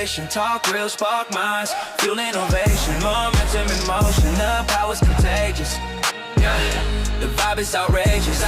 nation, talk real, spark minds, fuel innovation, momentum in motion, the power's contagious. The vibe is outrageous.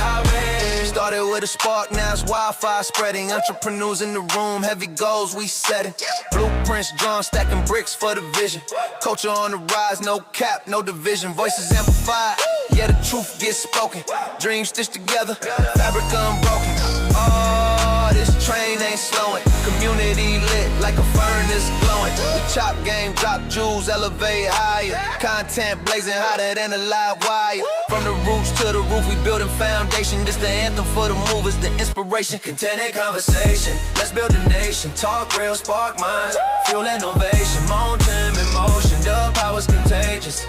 Started with a spark, now it's wildfire spreading. Entrepreneurs in the room, heavy goals we setting. Blueprints drawn, stacking bricks for the vision. Culture on the rise, no cap, no division. Voices amplified, yeah, the truth gets spoken. Dreams stitched together, fabric unbroken. Oh, this train ain't slowing. Community lit like a furnace glowing. The chop game, drop jewels, elevate higher. Content blazing hotter than a live wire. From the roots to the roof, we building foundation. This the anthem for the movers, the inspiration. Content and conversation, let's build a nation. Talk real, spark minds, fuel innovation. Momentum in motion, the power's contagious.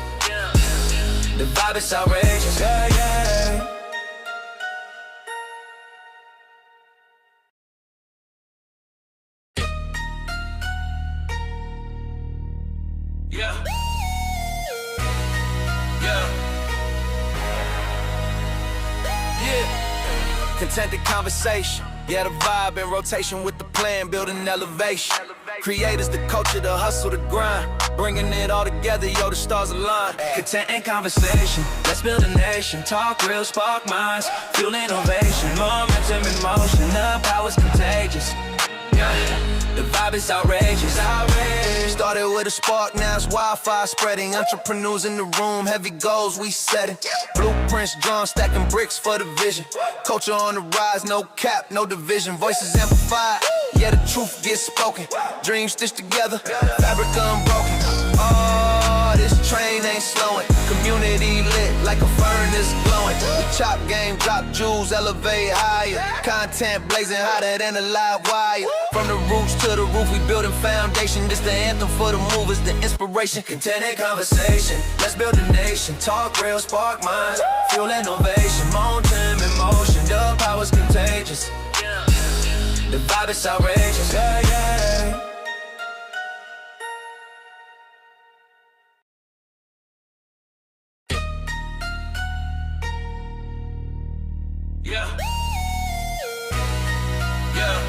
The vibe is outrageous, yeah, yeah. Yeah. Yeah. Contented conversation. Yeah, the vibe in rotation with the plan, building elevation. Creators, the culture, the hustle, the grind. Bringing it all together, yo, the stars align. Content and conversation, let's build a nation. Talk real, spark minds, fuel innovation. Momentum in motion, the power's contagious. The vibe is outrageous. Started with a spark, now it's wildfire spreading. Entrepreneurs in the room, heavy goals we setting. Blueprints drawn, stacking bricks for the vision. Culture on the rise, no cap, no division. Voices amplified, yeah, the truth gets spoken. Dreams stitched together, fabric unbroken. Oh, this train ain't slowing. Community lit like a furnace glowing. The chop game, drop jewels, elevate higher. Content blazing hotter than a live wire. From the roots to the roof, we building foundation. This the anthem for the movers, the inspiration. Content and conversation, let's build a nation. Talk real, spark minds, fuel innovation. Momentum in motion, the power's contagious. The vibe is outrageous, yeah, yeah. Yeah. Yeah.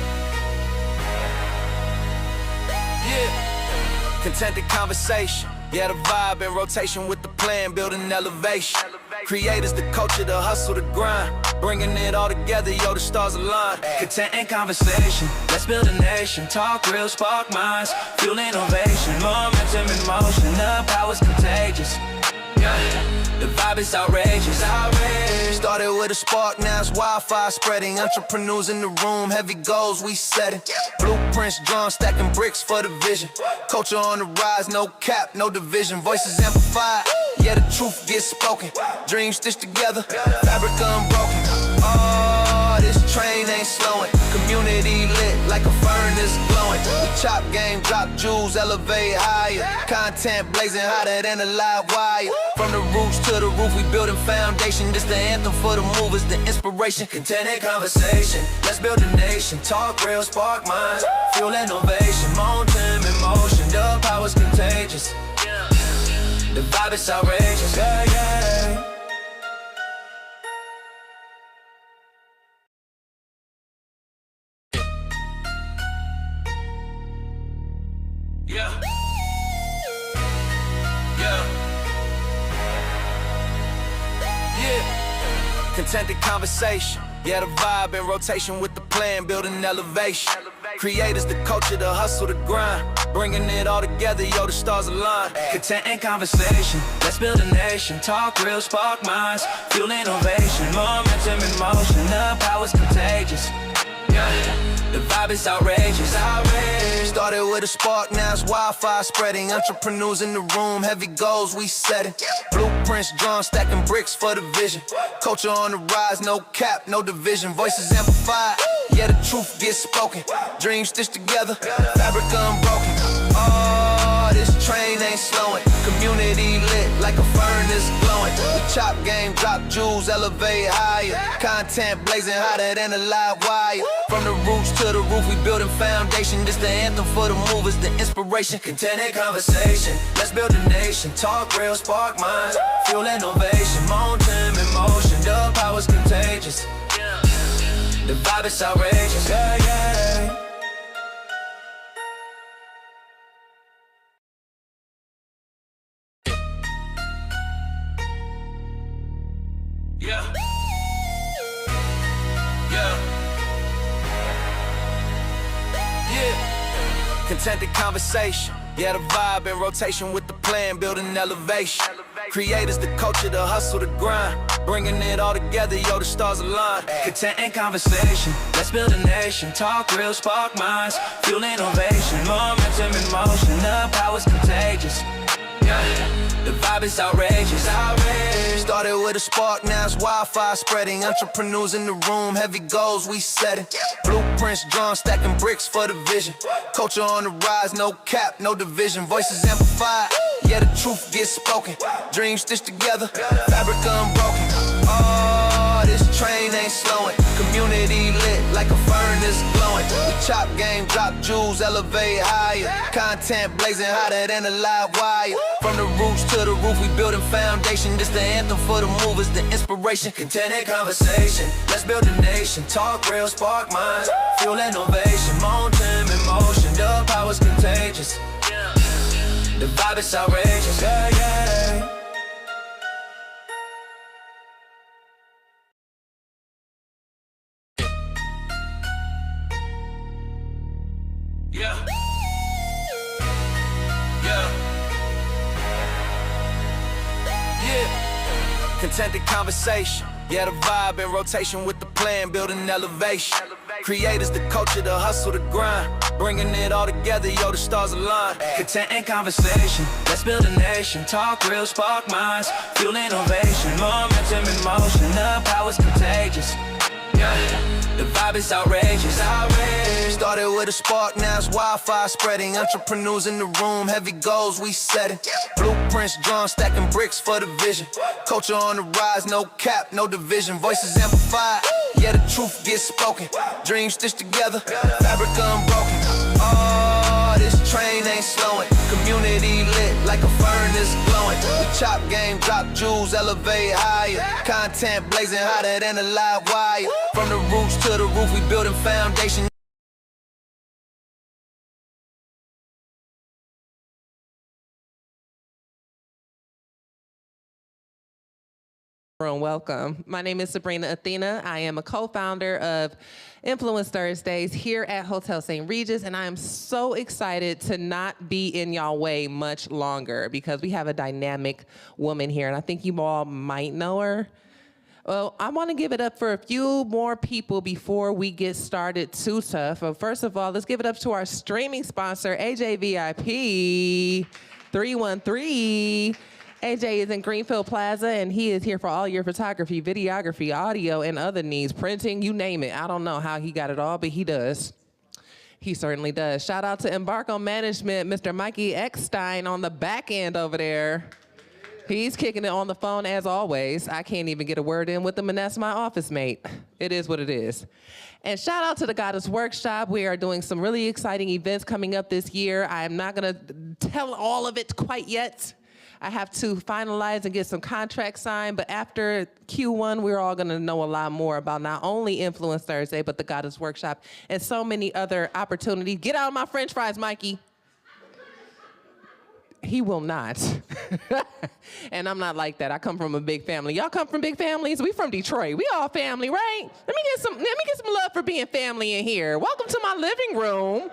Yeah. Contented conversation. Yeah, the vibe in rotation with the plan, building elevation. Creators, the culture, the hustle, the grind. Bringing it all together, yo, the stars align. Content and conversation, let's build a nation. Talk real, spark minds, fuel innovation. Momentum in motion, the power's contagious. The vibe is outrageous. Started with a spark, now it's wildfire spreading. Entrepreneurs in the room, heavy goals we setting. Blueprints drawn, stacking bricks for the vision. Culture on the rise, no cap, no division. Voices amplified, yeah, the truth gets spoken. Dreams stitched together, fabric unbroken. Oh, this train ain't slowing. Community lit like a furnace glowing. The chop game, drop jewels, elevate higher. Content blazing hotter than a live wire. From the roots to the roof, we building foundation. This the anthem for the movers, the inspiration. Content and conversation, let's build a nation. Talk real, spark minds, fuel innovation. Momentum in motion, the power's contagious. The vibe is outrageous, yeah, yeah. Yeah. Yeah. Yeah. Contented conversation. Yeah, the vibe in rotation with the plan, building elevation. Creators, the culture, the hustle, the grind. Bringing it all together, yo, the stars align. Content and conversation, let's build a nation. Talk real, spark minds, fuel innovation. Momentum in motion, the power's contagious. The vibe is outrageous. Started with a spark, now it's wildfire spreading. Entrepreneurs in the room, heavy goals we setting. Blueprints drawn, stacking bricks for the vision. Culture on the rise, no cap, no division. Voices amplified, yeah, the truth gets spoken. Dreams stitched together, fabric unbroken. Oh, this train ain't slowing. Community lit like a furnace glowing. The chop game, drop jewels, elevate higher. Content blazing hotter than a live wire. From the roots to the roof, we building foundation. This the anthem for the movers, the inspiration. Content and conversation, let's build a nation. Talk real, spark minds, fuel innovation. Momentum in motion, the power's contagious. The vibe is outrageous, yeah, yeah. Contented conversation, yeah, the vibe in rotation with the plan, building elevation. Creators, the culture, the hustle, the grind, bringing it all together, yo, the stars align. Content and conversation, let's build a nation. Talk real, spark minds, fuel innovation. Momentum in motion, the power's contagious. The vibe is outrageous. Started with a spark, now it's wildfire spreading. Entrepreneurs in the room, heavy goals we setting. Blueprints drawn, stacking bricks for the vision. Culture on the rise, no cap, no division. Voices amplified, yeah, the truth gets spoken. Dreams stitched together, fabric unbroken. Oh, this train ain't slowing. Community lit like a furnace glowing. The chop game, drop jewels, elevate higher. Content blazing hotter than a live wire. From the roots to the roof, we building foundation. This the anthem for the movers, the inspiration. Content and conversation, let's build a nation. Talk real, spark minds, fuel innovation. Momentum in motion, the power's contagious. The vibe is outrageous, yeah, yeah. Yeah. Yeah. Contented conversation, yeah, the vibe in rotation with the plan, building elevation. Creators, the culture, the hustle, the grind, bringing it all together, yo, the stars align. Content and conversation, let's build a nation. Talk real, spark minds, fuel innovation. Momentum in motion, the power's contagious. The vibe is outrageous. Started with a spark, now it's wildfire spreading. Entrepreneurs in the room, heavy goals we setting. Blueprints drawn, stacking bricks for the vision. Culture on the rise, no cap, no division. Voices amplified, yeah, the truth gets spoken. Dreams stitched together, fabric unbroken. Oh, this train ain't slowing. Community lit like a furnace glowing. The chop game, drop jewels, elevate higher. Content blazing hotter than a live wire. From the roots to the roof, we building foundation. Welcome. My name is Sabrina Athena. I am a co-founder of Influence Thursdays here at Hotel St. Regis, and I am so excited to not be in y'all way much longer because we have a dynamic woman here, and I think you all might know her. Well, I want to give it up for a few more people before we get started too tough. But first of all, let's give it up to our streaming sponsor, AJVIP 313. AJ is in Greenfield Plaza, and he is here for all your photography, videography, audio, and other needs, printing, you name it. I don't know how he got it all, but he does. He certainly does. Shout out to Embark on Management, Mr. Mikey Eckstein on the back end over there. He's kicking it on the phone as always. I can't even get a word in with him, and that's my office mate. It is what it is. And shout out to the Goddess Workshop. We are doing some really exciting events coming up this year. I am not gonna tell all of it quite yet. I have to finalize and get some contracts signed, but after Q1, we're all gonna know a lot more about not only Influence Thursday, but the Goddess Workshop and so many other opportunities. Get out of my French fries, Mikey. He will not. And I'm not like that. I come from a big family. Y'all come from big families? We from Detroit. We all family, right? Let me get some love for being family in here. Welcome to my living room.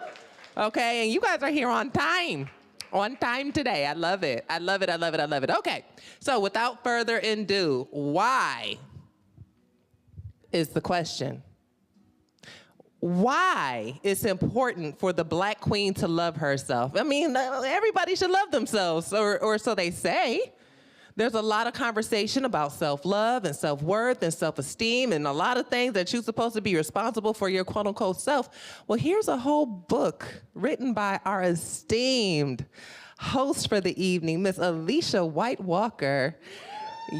Okay, and you guys are here on time. On time today. I love it. I love it. I love it. I love it. Okay. So without further ado, why is the question? Why it's important for the Black queen to love herself? I mean, everybody should love themselves, or so they say. There's a lot of conversation about self-love and self-worth and self-esteem and a lot of things that you're supposed to be responsible for your quote-unquote self. Well, here's a whole book written by our esteemed host for the evening, Miss Alicia White Walker.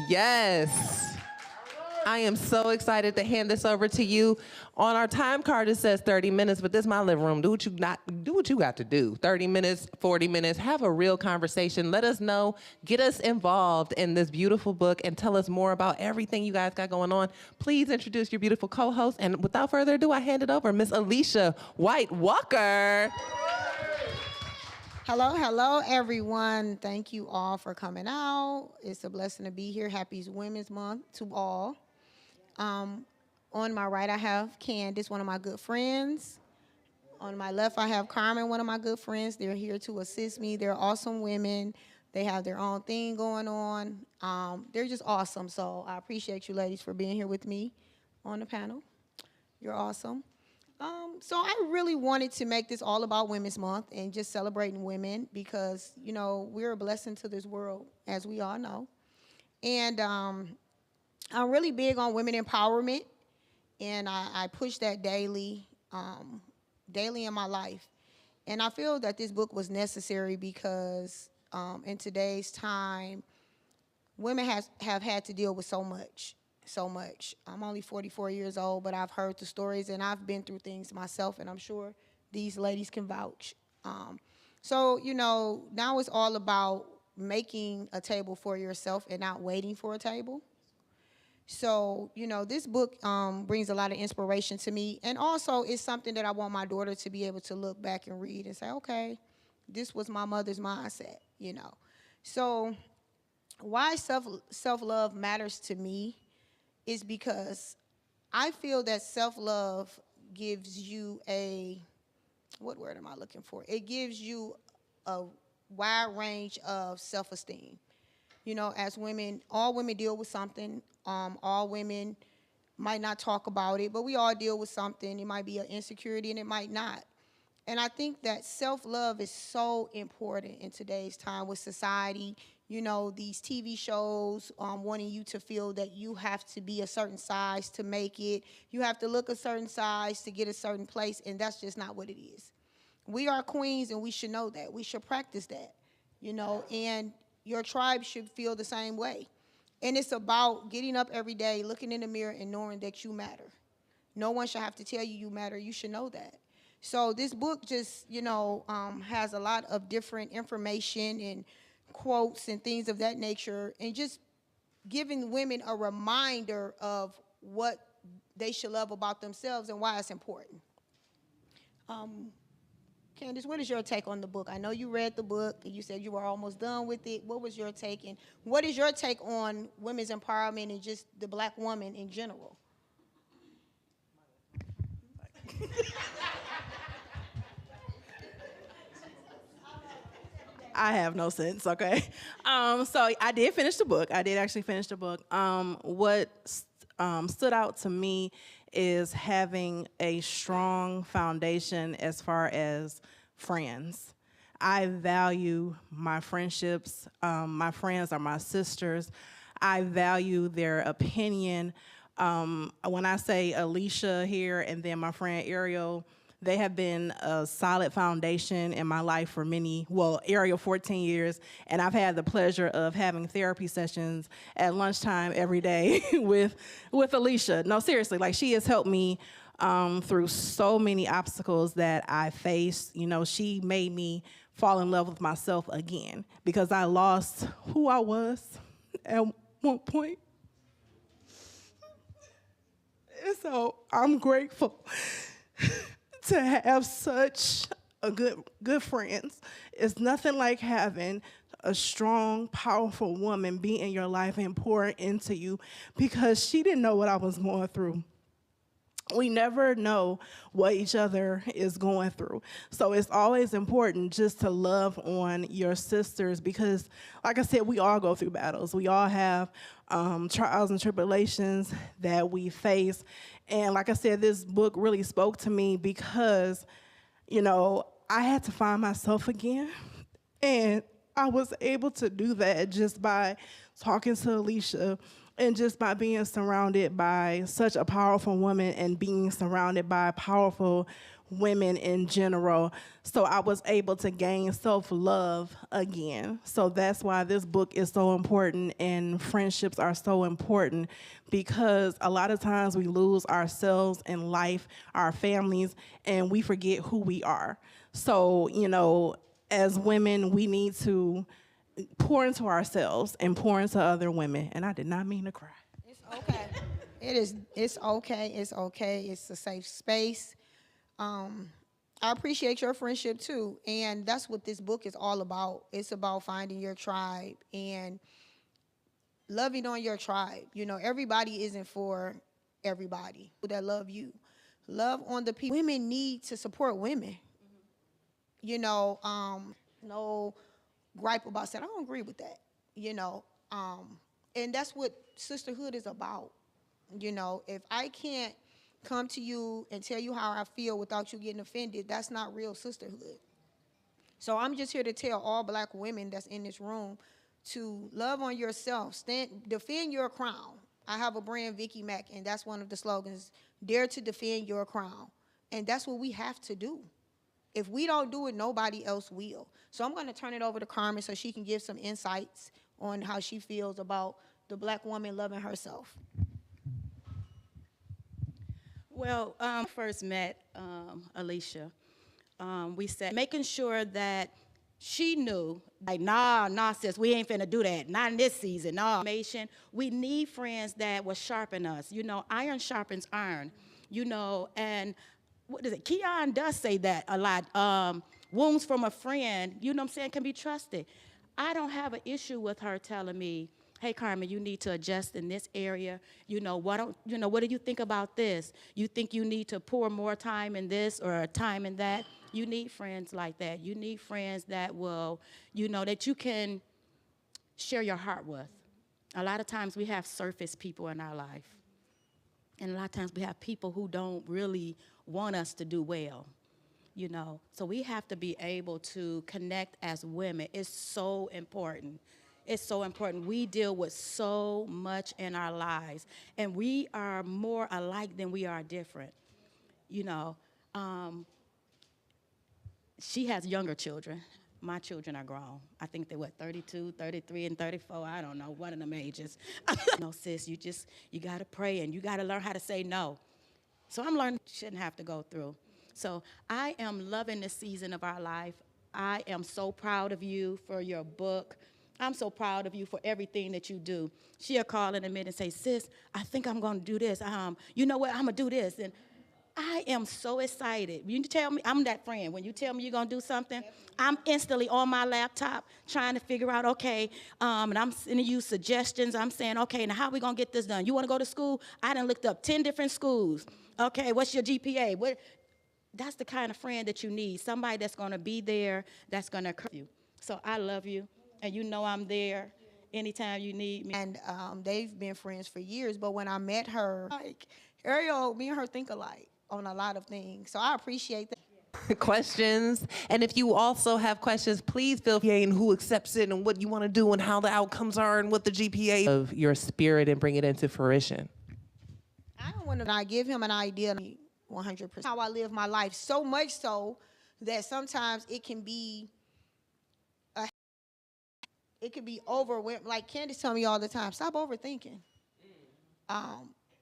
Yes. I am so excited to hand this over to you. On our time card, it says 30 minutes, but this is my living room. Do what you got to do. 30 minutes, 40 minutes, have a real conversation. Let us know, get us involved in this beautiful book and tell us more about everything you guys got going on. Please introduce your beautiful co-host. And without further ado, I hand it over, Miss Alicia White Walker. Hello, hello, everyone. Thank you all for coming out. It's a blessing to be here. Happy Women's Month to all. On my right, I have Candace, one of my good friends. On my left, I have Carmen, one of my good friends. They're here to assist me. They're awesome women. They have their own thing going on. They're just awesome. So I appreciate you ladies for being here with me on the panel. You're awesome. So I really wanted to make this all about Women's Month and just celebrating women because, you know, we're a blessing to this world, as we all know. And I'm really big on women empowerment, and I push that daily, daily in my life. And I feel that this book was necessary because in today's time, women have had to deal with so much, so much. I'm only 44 years old, but I've heard the stories and I've been through things myself, and I'm sure these ladies can vouch. So, you know, now it's all about making a table for yourself and not waiting for a table. So, you know, this book brings a lot of inspiration to me. And also, it's something that I want my daughter to be able to look back and read and say, okay, this was my mother's mindset, you know. So, why self-love matters to me is because I feel that self-love gives you what word am I looking for? It gives you a wide range of self-esteem. You know, as women, all women deal with something. All women might not talk about it, but we all deal with something. It might be an insecurity and it might not. And I think that self-love is so important in today's time with society. You know, these TV shows wanting you to feel that you have to be a certain size to make it. You have to look a certain size to get a certain place, and that's just not what it is. We are queens, and we should know that. We should practice that, you know, and your tribe should feel the same way. And it's about getting up every day, looking in the mirror, and knowing that you matter. No one should have to tell you you matter. You should know that. So this book just, you know, has a lot of different information and quotes and things of that nature, and just giving women a reminder of what they should love about themselves and why it's important. Candace, what is your take on the book? I know you read the book and you said you were almost done with it. What was your take, and what is your take on women's empowerment and just the black woman in general? I have no sense, okay? So I did finish the book. I did actually finish the book. What stood out to me is having a strong foundation as far as friends. I value my friendships. My friends are my sisters. I value their opinion. When I say Alicia here and then my friend Ariel, they have been a solid foundation in my life for Ariel 14 years, and I've had the pleasure of having therapy sessions at lunchtime every day with Alicia. No, seriously, like she has helped me through so many obstacles that I faced. You know, she made me fall in love with myself again because I lost who I was at one point. And so I'm grateful to have such a good friends. It's nothing like having a strong, powerful woman be in your life and pour into you, because she didn't know what I was going through. We never know what each other is going through. So it's always important just to love on your sisters because, like I said, we all go through battles. We all have trials and tribulations that we face. And like I said, this book really spoke to me because, you know, I had to find myself again. And I was able to do that just by talking to Alicia and just by being surrounded by such a powerful woman and being surrounded by powerful women in general. So I was able to gain self-love again. So that's why this book is so important and friendships are so important, because a lot of times we lose ourselves in life, our families, and we forget who we are. So, you know, as women, we need to pour into ourselves and pour into other women. And I did not mean to cry. It's okay. It's okay. It's okay. It's a safe space. I appreciate your friendship too. And that's what this book is all about. It's about finding your tribe and loving on your tribe. You know, everybody isn't for everybody that love you. love on the people. Women need to support women. You know, no gripe about that. I don't agree with that, you know. And that's what sisterhood is about. You know, if I can't come to you and tell you how I feel without you getting offended, that's not real sisterhood. So I'm just here to tell all black women that's in this room to love on yourself, defend your crown. I have a brand, Vicky Mac, and that's one of the slogans, dare to defend your crown. And that's what we have to do. If we don't do it, nobody else will. So I'm gonna turn it over to Carmen so she can give some insights on how she feels about the black woman loving herself. Well, first met Alicia, we said making sure that she knew, like, nah, sis, we ain't finna do that. Not in this season, nah. We need friends that will sharpen us. You know, iron sharpens iron, you know, and what is it? Keon does say that a lot. Wounds from a friend, you know what I'm saying, can be trusted. I don't have an issue with her telling me, hey, Carmen, you need to adjust in this area. You know, what do you think about this? You think you need to pour more time in this or time in that? You need friends like that. You need friends that will, you know, that you can share your heart with. A lot of times we have surface people in our life. And a lot of times we have people who don't really want us to do well, you know. So we have to be able to connect as women. It's so important. It's so important. We deal with so much in our lives, and we are more alike than we are different, you know. She has younger children. My children are grown. I think they're, 32, 33, and 34. I don't know, one of them ages. No, sis, you got to pray, and you got to learn how to say no. So I'm learning shouldn't have to go through. So I am loving this season of our life. I am so proud of you for your book. I'm so proud of you for everything that you do. She'll call in a minute and say, sis, I think I'm going to do this. You know what, I'm going to do this. And I am so excited. You tell me, I'm that friend. When you tell me you're going to do something, I'm instantly on my laptop trying to figure out, okay, and I'm sending you suggestions. I'm saying, okay, now how are we going to get this done? You want to go to school? I done looked up 10 different schools. Okay, what's your GPA? That's the kind of friend that you need, somebody that's going to be there, that's going to encourage you. So I love you, and you know I'm there anytime you need me. And they've been friends for years, but when I met her, like, Ariel, me and her think alike on a lot of things. So I appreciate that. Questions, and if you also have questions, please feel free, and who accepts it and what you want to do and how the outcomes are and what the GPA of your spirit and bring it into fruition. I don't want to. I give him an idea, 100%. How I live my life, so much so that sometimes it can be overwhelming. Like Candace tell me all the time, stop overthinking.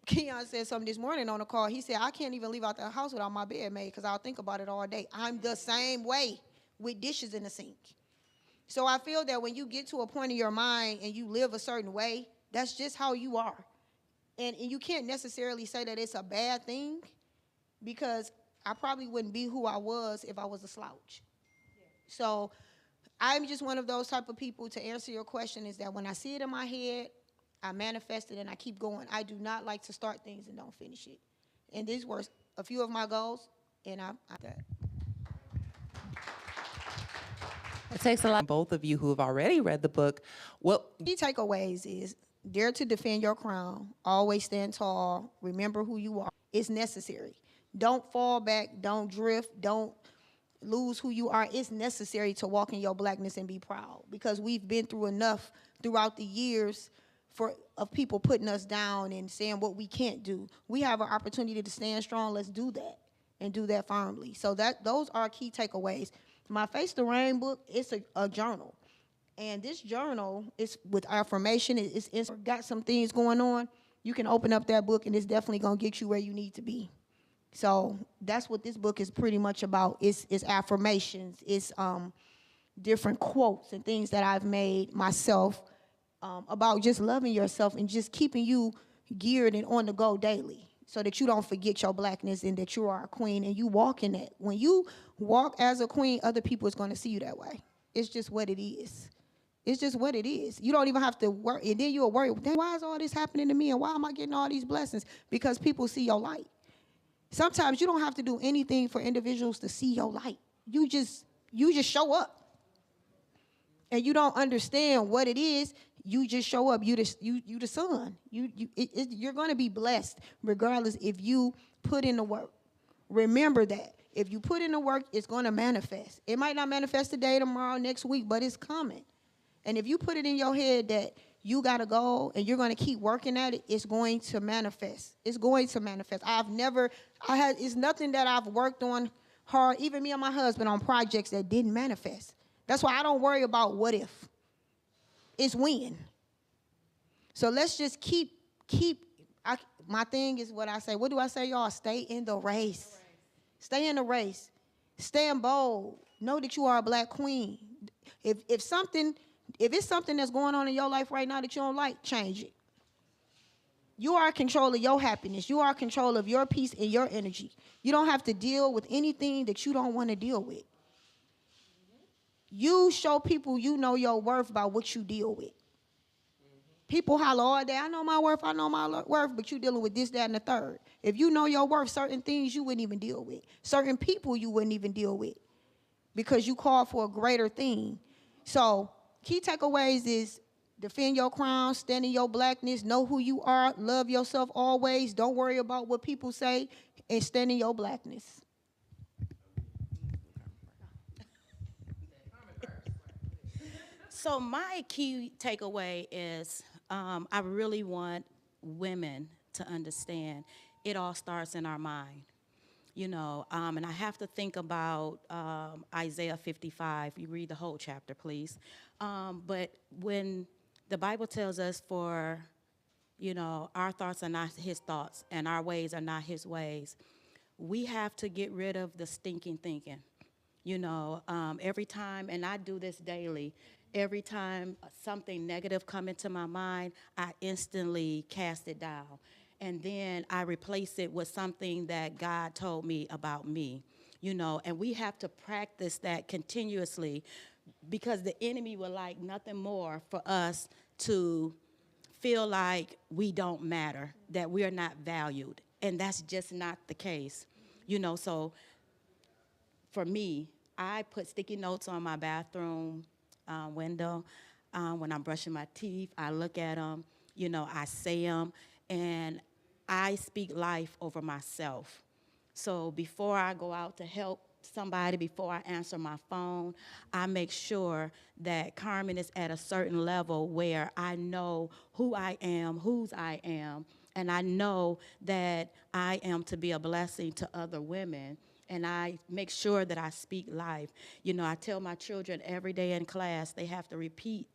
Keon said something this morning on the call. He said, I can't even leave out the house without my bed made because I'll think about it all day. I'm the same way with dishes in the sink. So I feel that when you get to a point in your mind and you live a certain way, that's just how you are. And you can't necessarily say that it's a bad thing because I probably wouldn't be who I was if I was a slouch. Yeah. So I'm just one of those type of people, to answer your question, is that when I see it in my head, I manifest it and I keep going. I do not like to start things and don't finish it. And these were a few of my goals, and I that. It takes a lot. Both of you who have already read the book, Key takeaways is dare to defend your crown, always stand tall, remember who you are. It's necessary. Don't fall back, don't drift, don't lose who you are. It's necessary to walk in your blackness and be proud, because we've been through enough throughout the years of people putting us down and saying what we can't do. We have an opportunity to stand strong. Let's do that and do that firmly. So those are key takeaways. My Face the Rain book, it's a journal. And this journal is with affirmation. It's got some things going on. You can open up that book and it's definitely gonna get you where you need to be. So that's what this book is pretty much about. It's affirmations. It's different quotes and things that I've made myself about just loving yourself and just keeping you geared and on the go daily, so that you don't forget your blackness and that you are a queen and you walk in that. When you walk as a queen, other people is going to see you that way. It's just what it is. It's just what it is. You don't even have to worry. And then you'll worry, why is all this happening to me and why am I getting all these blessings? Because people see your light. Sometimes you don't have to do anything for individuals to see your light. You just show up. And you don't understand what it is. You just show up. You the sun. You're going to be blessed regardless if you put in the work. Remember that. If you put in the work, it's going to manifest. It might not manifest today, tomorrow, next week, but it's coming. And if you put it in your head that you got to go and you're going to keep working at it, it's going to manifest. It's going to manifest. It's nothing that I've worked on hard, even me and my husband, on projects that didn't manifest. That's why I don't worry about what if. It's when. So let's just my thing is what I say. What do I say, y'all? Stay in the race. Stay in the race. Stand bold. Know that you are a black queen. If it's something that's going on in your life right now that you don't like, change it. You are in control of your happiness. You are in control of your peace and your energy. You don't have to deal with anything that you don't want to deal with. You show people you know your worth by what you deal with. People holler all day, I know my worth, but you dealing with this, that, and the third. If you know your worth, certain things you wouldn't even deal with. Certain people you wouldn't even deal with because you call for a greater thing. So key takeaways is defend your crown, stand in your blackness, know who you are, love yourself always, don't worry about what people say, and stand in your blackness. So my key takeaway is I really want women to understand it all starts in our mind. And I have to think about Isaiah 55. You read the whole chapter, please. But when the Bible tells us our thoughts are not his thoughts and our ways are not his ways, we have to get rid of the stinking thinking. Every time, and I do this daily, every time something negative come into my mind, I instantly cast it down. And then I replace it with something that God told me about me, and we have to practice that continuously because the enemy would like nothing more for us to feel like we don't matter, that we're not valued. And that's just not the case, so for me, I put sticky notes on my bathroom window. When I'm brushing my teeth, I look at them, I say them, and I speak life over myself. So before I go out to help somebody, before I answer my phone, I make sure that Carmen is at a certain level where I know who I am, whose I am, and I know that I am to be a blessing to other women. And I make sure that I speak life. I tell my children every day in class, they have to repeat,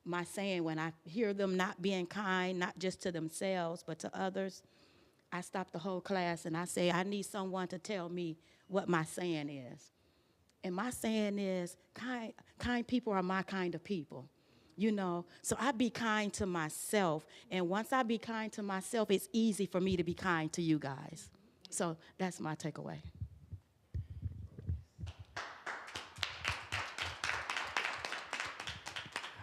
my saying when I hear them not being kind, not just to themselves, but to others. I stop the whole class and I say, I need someone to tell me what my saying is. And my saying is, kind people are my kind of people. So I be kind to myself. And once I be kind to myself, it's easy for me to be kind to you guys. So that's my takeaway.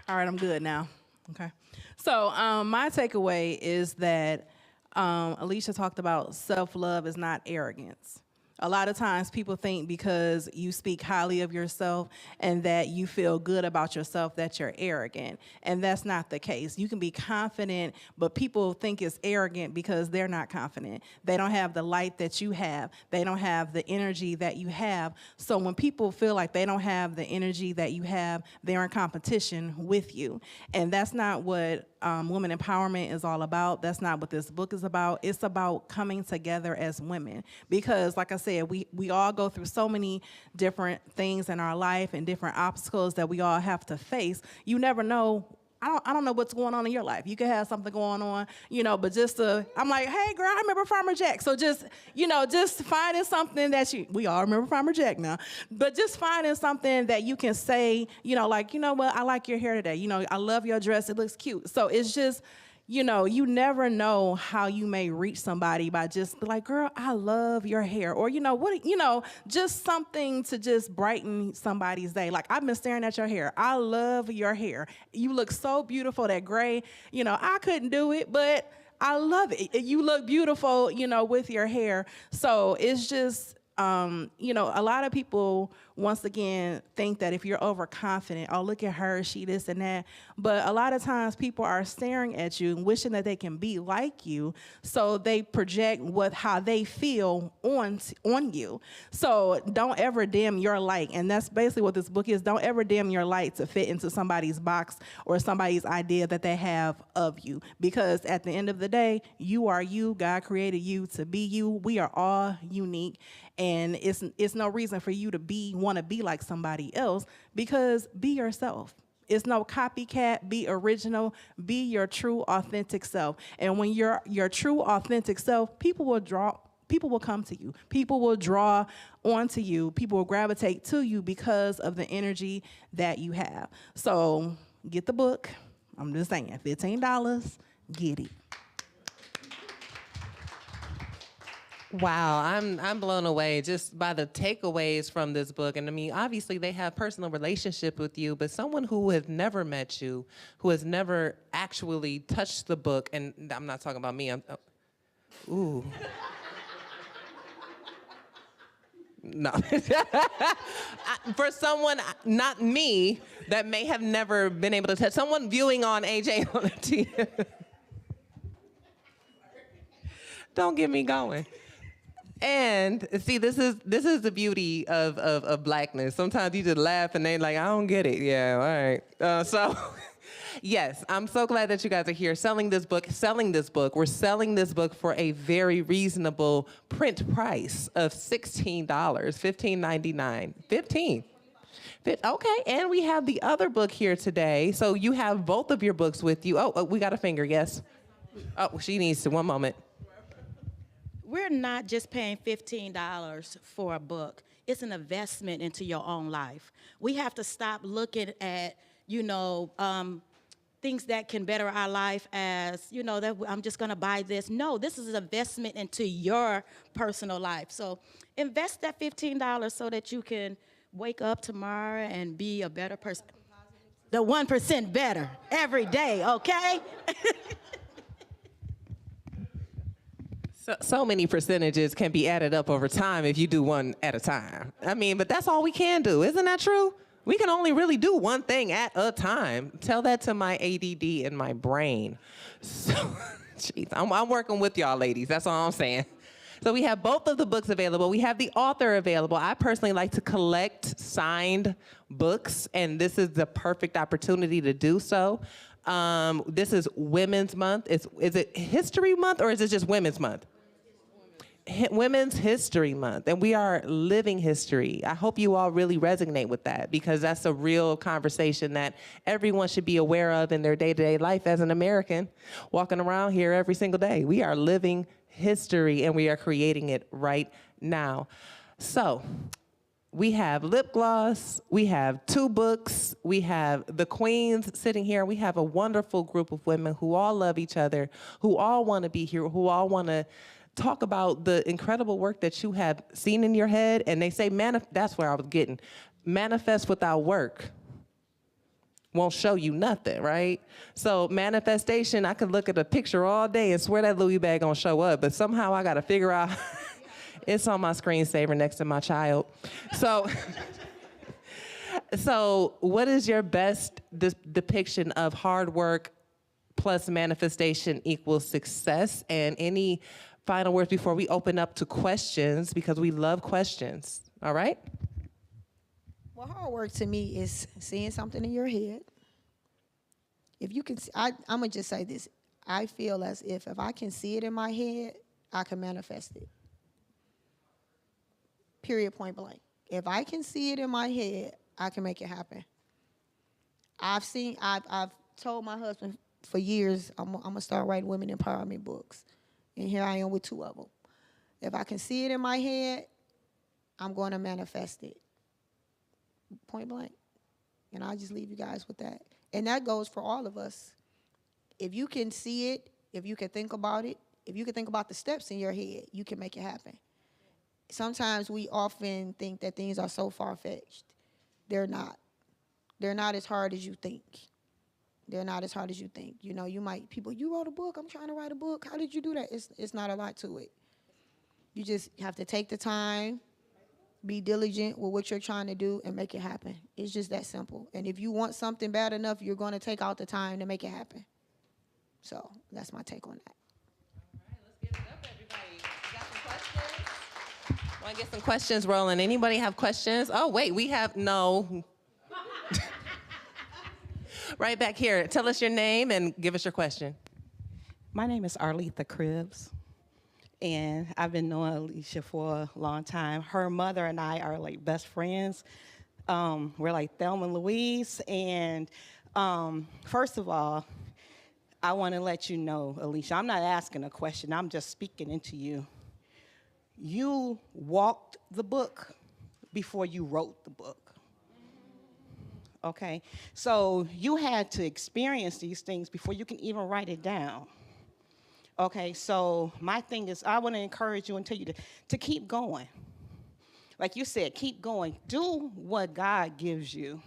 All right, I'm good now. Okay. So my takeaway is that Alicia talked about self-love is not arrogance. A lot of times people think because you speak highly of yourself and that you feel good about yourself that you're arrogant. And that's not the case. You can be confident, but people think it's arrogant because they're not confident. They don't have the light that you have. They don't have the energy that you have. So when people feel like they don't have the energy that you have, they're in competition with you. And that's not what women empowerment is all about. That's not what this book is about. It's about coming together as women. Because like I said, we all go through so many different things in our life and different obstacles that we all have to face. You never know. I don't know what's going on in your life. You could have something going on, but I'm like, hey girl, I remember Farmer Jack. So just finding something that we all remember Farmer Jack now, but just finding something that you can say, like, what, I like your hair today. I love your dress. It looks cute. So it's just, you never know how you may reach somebody by just be like, girl, I love your hair. Or, just something to just brighten somebody's day. Like, I've been staring at your hair. I love your hair. You look so beautiful, that gray. I couldn't do it, but I love it. You look beautiful, with your hair. So it's just, a lot of people, once again, think that if you're overconfident, oh, look at her, she this and that. But a lot of times people are staring at you and wishing that they can be like you. So they project how they feel on you. So don't ever dim your light. And that's basically what this book is. Don't ever dim your light to fit into somebody's box or somebody's idea that they have of you. Because at the end of the day, you are you. God created you to be you. We are all unique. And it's no reason for you to want to be like somebody else, because be yourself. It's no copycat. Be original. Be your true, authentic self. And when you're your true, authentic self, people will come to you. People will draw onto you. People will gravitate to you because of the energy that you have. So get the book. I'm just saying, $15, get it. Wow, I'm blown away just by the takeaways from this book. And I mean, obviously they have personal relationship with you, but someone who has never met you, who has never actually touched the book, and I'm not talking about me. Ooh. No. For someone, not me, that may have never been able to touch, someone viewing on AJ on the TV. Don't get me going. And see, this is the beauty of blackness. Sometimes you just laugh and they like, I don't get it. Yeah, all right. So, yes, I'm so glad that you guys are here selling this book. We're selling this book for a very reasonable print price of $16, $15.99. $15. Okay, and we have the other book here today. So you have both of your books with you. Oh, we got a finger, yes. Oh, she needs to, one moment. We're not just paying $15 for a book. It's an investment into your own life. We have to stop looking at, things that can better our life as, that I'm just going to buy this. No, this is an investment into your personal life. So invest that $15 so that you can wake up tomorrow and be a better person. The 1% better every day, okay? So many percentages can be added up over time if you do one at a time. I mean, but that's all we can do. Isn't that true? We can only really do one thing at a time. Tell that to my ADD and my brain. So, jeez, I'm working with y'all ladies. That's all I'm saying. So we have both of the books available. We have the author available. I personally like to collect signed books, and this is the perfect opportunity to do so. This is Women's Month. Is it History Month or is it just Women's Month? Women's History Month, and we are living history. I hope you all really resonate with that, because that's a real conversation that everyone should be aware of in their day-to-day life as an American walking around here every single day. We are living history, and we are creating it right now. So we have lip gloss, we have 2 books, we have the queens sitting here. We have a wonderful group of women who all love each other, who all want to be here, who all want to talk about the incredible work that you have seen in your head. And they say, that's where I was getting. Manifest without work won't show you nothing, right? So manifestation, I could look at a picture all day and swear that Louis bag gonna show up, but somehow I gotta figure out, it's on my screensaver next to my child. So, so what is your best depiction of hard work plus manifestation equals success? And any final words before we open up to questions, because we love questions, all right? Well, hard work to me is seeing something in your head. If you can, I'm gonna just say this. I feel as if I can see it in my head, I can manifest it. Period, point blank. If I can see it in my head, I can make it happen. I've told my husband for years, I'm gonna start writing women empowerment books. And here I am with 2 of them. If I can see it in my head, I'm going to manifest it. Point blank. And I'll just leave you guys with that. And that goes for all of us. If you can see it, if you can think about it, if you can think about the steps in your head, you can make it happen. Sometimes we often think that things are so far-fetched. They're not. They're not as hard as you think. They're not as hard as you think. You know, you wrote a book. I'm trying to write a book. How did you do that? It's not a lot to it. You just have to take the time, be diligent with what you're trying to do, and make it happen. It's just that simple. And if you want something bad enough, you're going to take out the time to make it happen. So that's my take on that. Let's give it up, everybody. Got some questions? Want to get some questions rolling? Anybody have questions? Oh, wait, we have no. Right back here. Tell us your name and give us your question. My name is Arletha Cribbs, and I've been knowing Alicia for a long time. Her mother and I are like best friends. We're like Thelma and Louise, and first of all, I want to let you know, Alicia, I'm not asking a question. I'm just speaking into you. You walked the book before you wrote the book. Okay, so you had to experience these things before you can even write it down. Okay, so my thing is I want to encourage you and tell you to keep going. Like you said, keep going. Do what God gives you.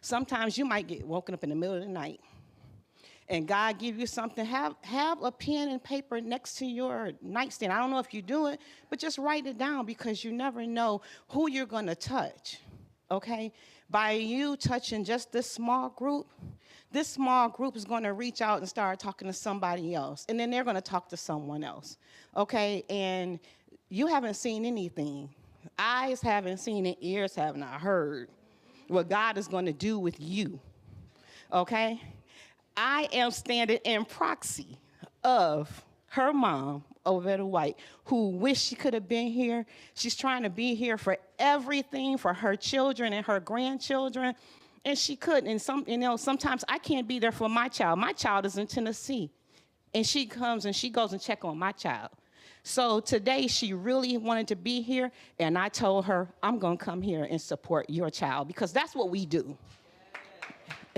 Sometimes you might get woken up in the middle of the night and God give you something. Have a pen and paper next to your nightstand. I don't know if you do it, but just write it down because you never know who you're going to touch, okay? By you touching just this small group is going to reach out and start talking to somebody else, and then they're going to talk to someone else, okay? And you haven't seen anything. Eyes haven't seen it, ears haven't heard what God is going to do with you, okay? I am standing in proxy of her mom, Ovetta White, who wished she could have been here. She's trying to be here for everything, for her children and her grandchildren, and she couldn't. And sometimes I can't be there for my child. My child is in Tennessee, and she comes and she goes and check on my child. So today she really wanted to be here, and I told her, I'm gonna come here and support your child, because that's what we do.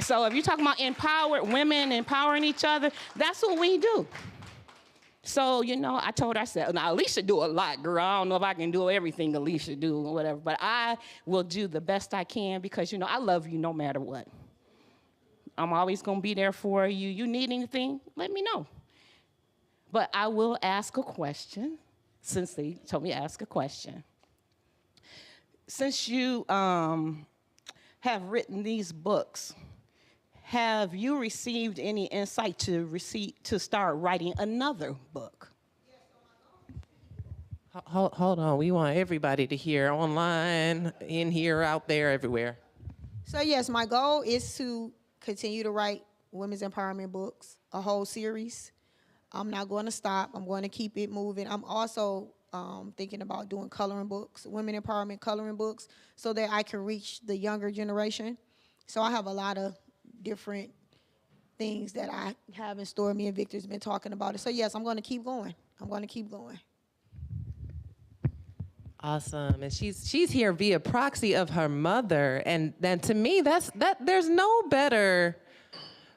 So if you're talking about empowered women, empowering each other, that's what we do. So, I told her, I said, now, Alicia do a lot, girl. I don't know if I can do everything Alicia do or whatever, but I will do the best I can because, I love you no matter what. I'm always going to be there for you. You need anything, let me know. But I will ask a question, since they told me to ask a question. Since you have written these books, have you received any insight to start writing another book? Hold on. We want everybody to hear, online, in here, out there, everywhere. So yes, my goal is to continue to write women's empowerment books, a whole series. I'm not going to stop. I'm going to keep it moving. I'm also thinking about doing coloring books, women empowerment coloring books, so that I can reach the younger generation. So I have a lot of different things that I have in store. Me and Victor's been talking about it. So yes, I'm going to keep going. Awesome. And she's here via proxy of her mother. And then to me, there's no better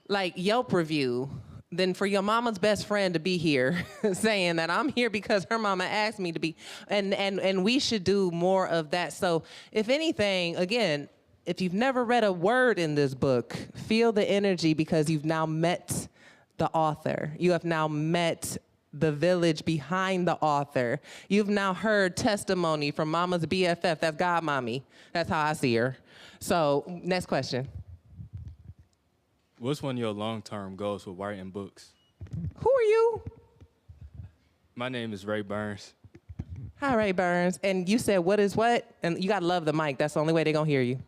like Yelp review than for your mama's best friend to be here saying that I'm here because her mama asked me to be. And we should do more of that. So if anything, again, if you've never read a word in this book, feel the energy because you've now met the author. You have now met the village behind the author. You've now heard testimony from Mama's BFF. That's God Mommy. That's how I see her. So, next question. What's one of your long-term goals for writing books? Who are you? My name is Ray Burns. Hi, Ray Burns. And you said what is what? And you gotta love the mic. That's the only way they're gonna hear you.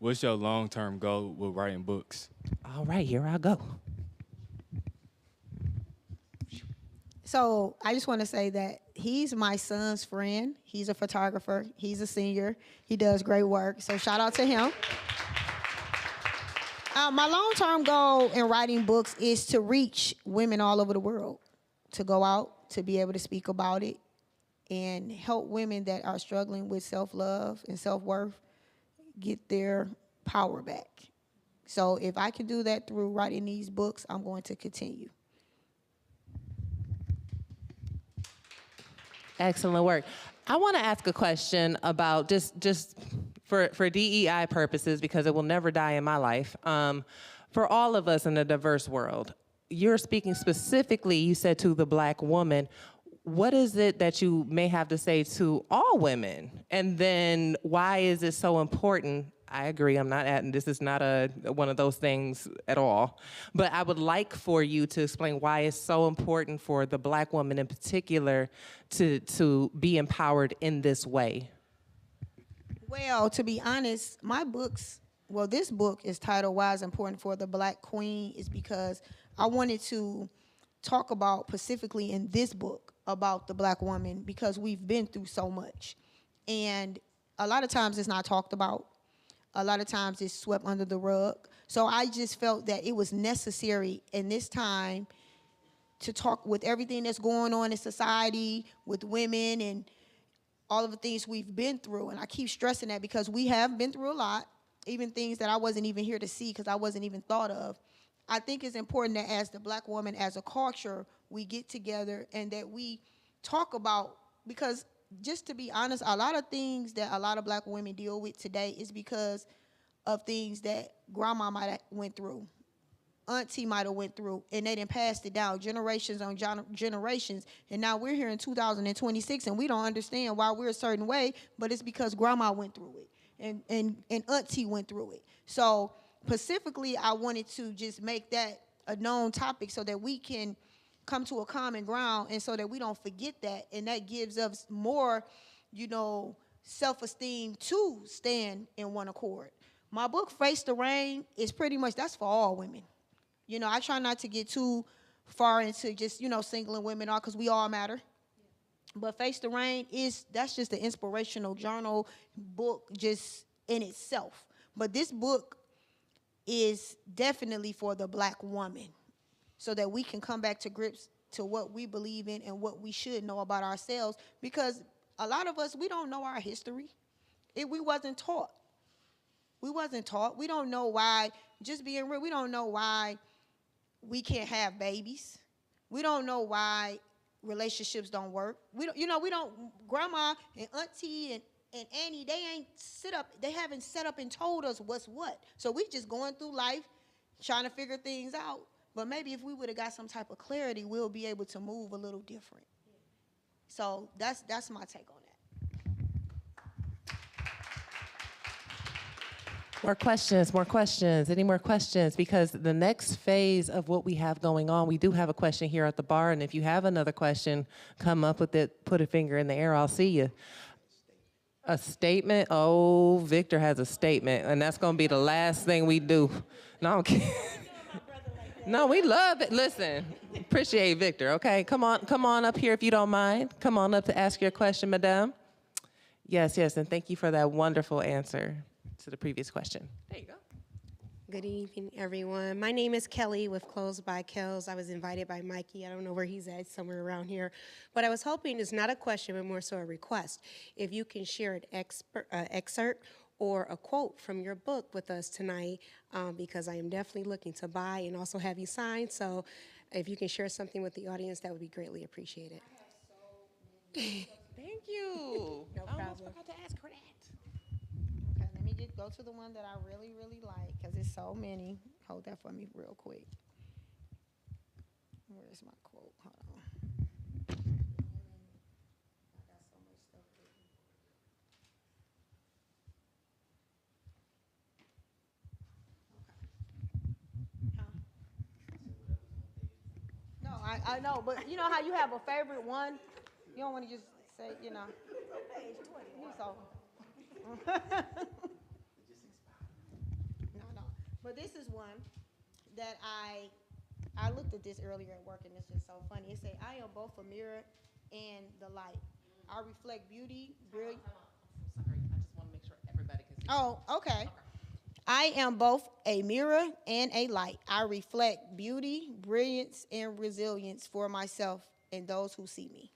What's your long-term goal with writing books? All right, here I go. So I just want to say that he's my son's friend. He's a photographer. He's a senior. He does great work. So shout out to him. My long-term goal in writing books is to reach women all over the world, to go out, to be able to speak about it, and help women that are struggling with self-love and self-worth get their power back. So if I can do that through writing these books, I'm going to continue. Excellent work. I want to ask a question about just for DEI purposes, because it will never die in my life. for all of us in a diverse world, you're speaking specifically, you said, to the Black woman. What is it that you may have to say to all women? And then why is it so important? I agree, I'm not at, and this is not one of those things at all. But I would like for you to explain why it's so important for the Black woman in particular to be empowered in this way. Well, to be honest, this book is titled Why It's Important for the Black Queen is because I wanted to talk about specifically in this book about the Black woman because we've been through so much. And a lot of times it's not talked about. A lot of times it's swept under the rug. So I just felt that it was necessary in this time to talk with everything that's going on in society, with women and all of the things we've been through. And I keep stressing that because we have been through a lot, even things that I wasn't even here to see because I wasn't even thought of. I think it's important that as the Black woman, as a culture, we get together and that we talk about, because just to be honest, a lot of things that a lot of Black women deal with today is because of things that grandma might have went through, auntie might have went through, and they didn't pass it down generations on generations. And now we're here in 2026 and we don't understand why we're a certain way, but it's because grandma went through it and auntie went through it. So specifically, I wanted to just make that a known topic so that we can come to a common ground and so that we don't forget that. And that gives us more, self-esteem to stand in one accord. My book, Face the Rain, is pretty much, that's for all women. I try not to get too far into just, singling women out because we all matter. But Face the Rain that's just an inspirational journal book just in itself. But this book is definitely for the Black woman so that we can come back to grips to what we believe in and what we should know about ourselves, because a lot of us, we don't know our history. We wasn't taught. We wasn't taught. We don't know why, just being real, we don't know why we can't have babies. We don't know why relationships don't work. Grandma and auntie and Annie, they haven't set up and told us what's what. So we just going through life trying to figure things out. But maybe if we would have got some type of clarity, we'll be able to move a little different. So that's my take on that. More questions. Any more questions? Because the next phase of what we have going on, we do have a question here at the bar. And if you have another question, come up with it, put a finger in the air, I'll see you. A statement? Oh, Victor has a statement, and that's gonna be the last thing we do. No, I'm kidding. No, we love it. Listen, appreciate Victor, okay? Come on up here if you don't mind. Come on up to ask your question, madame. Yes, and thank you for that wonderful answer to the previous question. There you go. Good evening, everyone. My name is Kelly with Clothes by Kells. I was invited by Mikey. I don't know where he's at, somewhere around here. What I was hoping is not a question, but more so a request. If you can share an excerpt or a quote from your book with us tonight, because I am definitely looking to buy and also have you sign. So if you can share something with the audience, that would be greatly appreciated. Thank you. No I almost problem. forgot to ask her that. Okay, let me just go to the one that I really, really like because it's so many. Hold that for me real quick. Where's my quote? Hold on. I got so much stuff written. No, I know, but you know how you have a favorite one? You don't want to just say, No. But this is one that I looked at this earlier at work, and it's just so funny. It said, I am both a mirror and the light. I reflect beauty, brilliance. I'm so sorry. I just want to make sure everybody can see. Oh, okay. I am both a mirror and a light. I reflect beauty, brilliance, and resilience for myself and those who see me.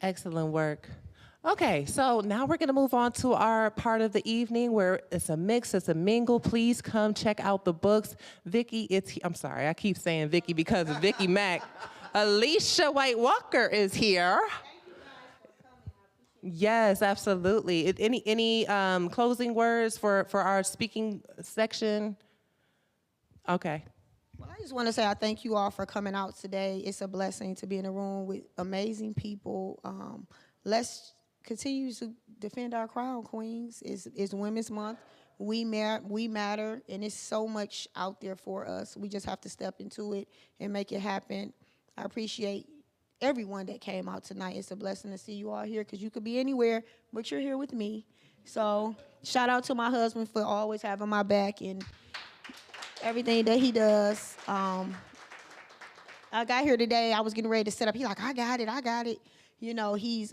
Excellent work. Okay, so now we're gonna move on to our part of the evening where it's a mix, it's a mingle. Please come check out the books. Vicky, I'm sorry, I keep saying Vicky because of Vicky Mack. Alicia White Walker is here. Yes, absolutely. Any closing words for our speaking section? Okay. Well, I just want to say I thank you all for coming out today. It's a blessing to be in a room with amazing people. Let's continue to defend our crown, queens. It's Women's Month. We matter, and it's so much out there for us. We just have to step into it and make it happen. I appreciate everyone that came out tonight. It's a blessing to see you all here because you could be anywhere, but you're here with me. So shout out to my husband for always having my back and everything that he does. I got here today. I was getting ready to set up. He's like, I got it. You know, he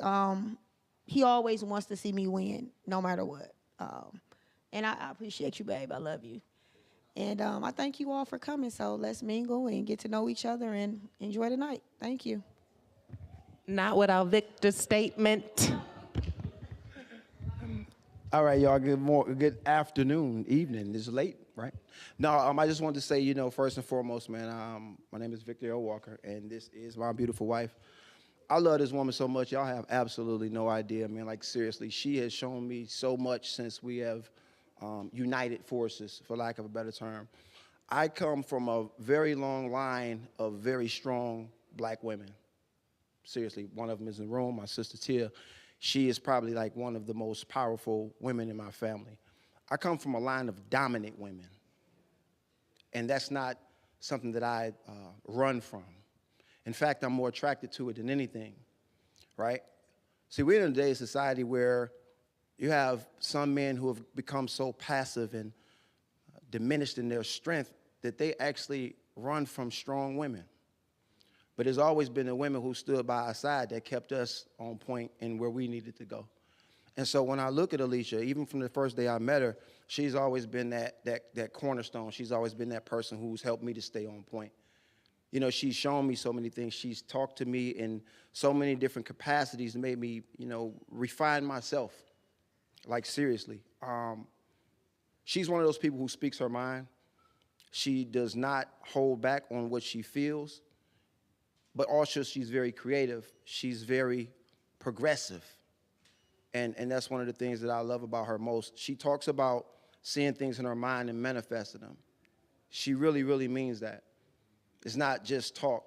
always wants to see me win, no matter what. And I appreciate you, babe. I love you. And I thank you all for coming. So let's mingle and get to know each other and enjoy the night. Thank you. Not without Victor's statement. All right, y'all. Good afternoon, evening. It's late, right? No, I just wanted to say, you know, first and foremost, man, my name is Victor L. Walker, and this is my beautiful wife. I love this woman so much. Y'all have absolutely no idea, man. Like, seriously, she has shown me so much since we have united forces, for lack of a better term. I come from a very long line of very strong black women. Seriously, one of them is in the room, my sister Tia. She is probably like one of the most powerful women in my family. I come from a line of dominant women, and that's not something that I run from. In fact, I'm more attracted to it than anything, right? See, we're in today's society where you have some men who have become so passive and diminished in their strength that they actually run from strong women. But there's always been the women who stood by our side that kept us on point and where we needed to go. And so when I look at Alicia, even from the first day I met her, she's always been that cornerstone. She's always been that person who's helped me to stay on point. You know, she's shown me so many things. She's talked to me in so many different capacities, made me, you know, refine myself. Like, seriously. She's one of those people who speaks her mind. She does not hold back on what she feels. But also, she's very creative. She's very progressive. And that's one of the things that I love about her most. She talks about seeing things in her mind and manifesting them. She really, really means that. It's not just talk.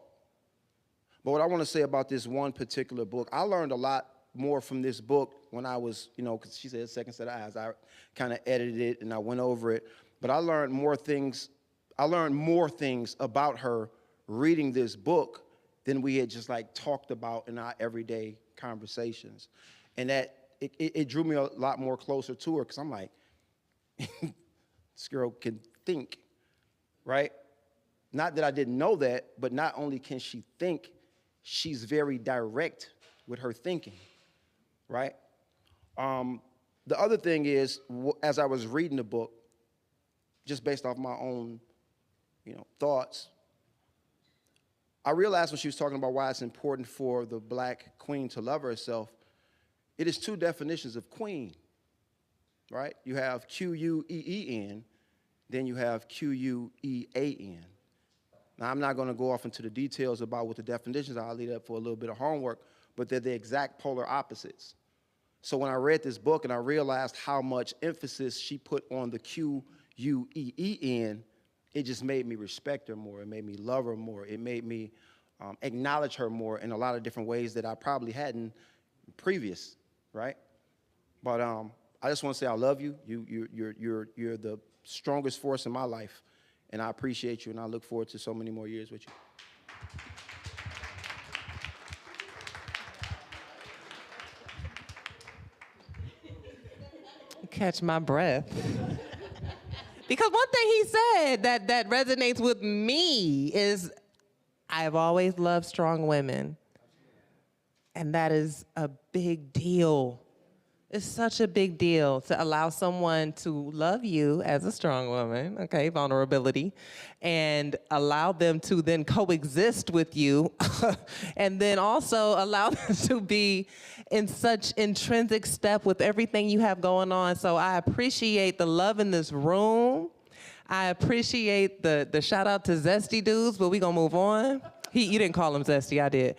But what I want to say about this one particular book, I learned a lot more from this book when I was, you know, because she said second set of eyes. I kind of edited it and I went over it. But I learned more things about her reading this book than we had just like talked about in our everyday conversations. And that it drew me a lot more closer to her because I'm like, this girl can think, right? Not that I didn't know that, but not only can she think, she's very direct with her thinking, right? The other thing is, as I was reading the book, just based off my own, you know, thoughts, I realized when she was talking about why it's important for the black queen to love herself, it is two definitions of queen, right? You have Q-U-E-E-N, then you have Q-U-E-A-N. Now, I'm not going to go off into the details about what the definitions are. I'll leave that for a little bit of homework, but they're the exact polar opposites. So when I read this book and I realized how much emphasis she put on the Q-U-E-E-N, it just made me respect her more. It made me love her more. It made me acknowledge her more in a lot of different ways that I probably hadn't previous, right? But I just want to say I love you. You're the strongest force in my life, and I appreciate you, and I look forward to so many more years with you. Catch my breath. Because one thing he said that resonates with me is, I've always loved strong women. And that is a big deal. It's such a big deal to allow someone to love you as a strong woman, okay, vulnerability, and allow them to then coexist with you, and then also allow them to be in such intrinsic step with everything you have going on. So I appreciate the love in this room. I appreciate the shout out to Zesty Dudes, but we're gonna move on. You didn't call him zesty, I did.